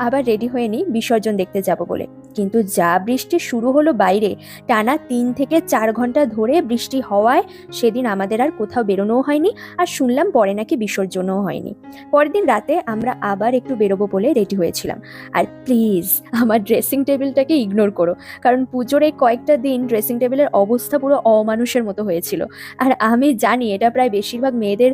আবার রেডি হয়ে নিই বিসর্জন দেখতে যাব বলে। কিন্তু যা বৃষ্টি শুরু হলো বাইরে, টানা 3 থেকে 4 ঘন্টা ধরে বৃষ্টি হওয়ায় সেদিন আমাদের আর কোথাও বেরোনোও হয়নি। আর শুনলাম পরে নাকি বিসর্জনও হয়নি। পরের দিন রাতে আমরা আবার একটু বেরোবো বলে রেডি হয়েছিলাম। আর প্লিজ আমার ড্রেসিং টেবিলটাকে ইগনোর করো, কারণ পুজোর এই কয়েকটা দিন ড্রেসিং টেবিলের অবস্থা পুরো অমানুষের মতো হয়েছিল। আর আমি জানি এটা প্রায় বেশিরভাগ মেয়েদের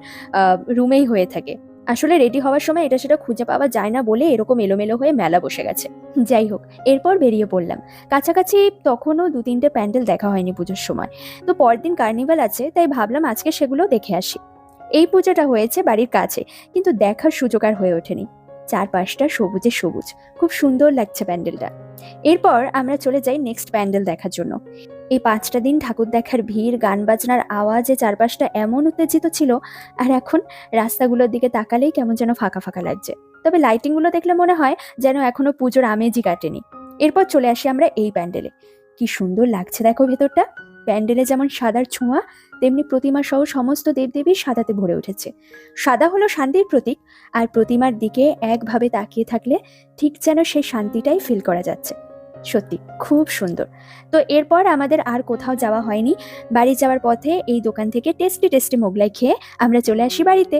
রুমেই হয়ে থাকে। আসলে রেডি হওয়ার সময় এটা সেটা খুঁজে পাওয়া যায় না বলে এরকম এলোমেলো হয়ে মেলা বসে গেছে। যাই হোক, এরপর বেরিয়ে পড়লাম। কাছাকাছি তখনও 2-3টে প্যান্ডেল দেখা হয়নি পুজোর সময়। তো পরের দিন কার্নিভাল আছে, তাই ভাবলাম আজকে সেগুলো দেখে আসি। এই পুজোটা হয়েছে বাড়ির কাছে, কিন্তু দেখার সুযোগ আর হয়ে ওঠেনি। চারপাশটা সবুজে সবুজ, খুব সুন্দর লাগছে প্যান্ডেলটা। এরপর আমরা চলে যাই নেক্সট প্যান্ডেল দেখার জন্য। এই 5টা দিন ঠাকুর দেখার ভিড়, গান বাজনার আওয়াজে চারপাশটা এমন উত্তেজিত ছিল। আর এখন রাস্তাগুলোর দিকে তাকালেই কেমন যেন ফাঁকা ফাঁকা লাগছে। তবে লাইটিংগুলো দেখলে মনে হয় যেন এখনো পুজোর আমেজই কাটেনি। এরপর চলে আসি আমরা এই প্যান্ডেলে। কি সুন্দর লাগছে দেখো ভেতরটা। প্যান্ডেলে যেমন সাদার ছোঁয়া, তেমনি প্রতিমা সহ সমস্ত দেবদেবী সাদাতে ভরে উঠেছে। সাদা হলো শান্তির প্রতীক, আর প্রতিমার দিকে একভাবে তাকিয়ে থাকলে ঠিক যেন সেই শান্তিটাই ফিল করা যাচ্ছে। সত্যি খুব সুন্দর। তো এরপর আমাদের আর কোথাও যাওয়া হয়নি। বাড়ি যাওয়ার পথে এই দোকান থেকে টেস্টি টেস্টি মোগলাই খেয়ে আমরা চলে আসি বাড়িতে।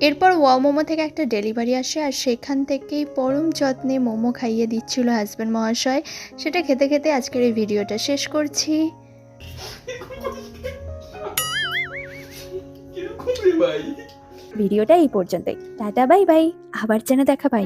এরপর ওয়াও মোমো থেকে একটা ডেলিভারি আসে, আর সেখান থেকেই পরম যত্নে মোমো খাইয়ে দিচ্ছিল হাজব্যান্ড মহাশয়। সেটা খেতে খেতে আজকের এই ভিডিওটা শেষ করছি। ভিডিওটা এই পর্যন্তই। টাটা, বাই বাই, আবার যেন দেখা পাই।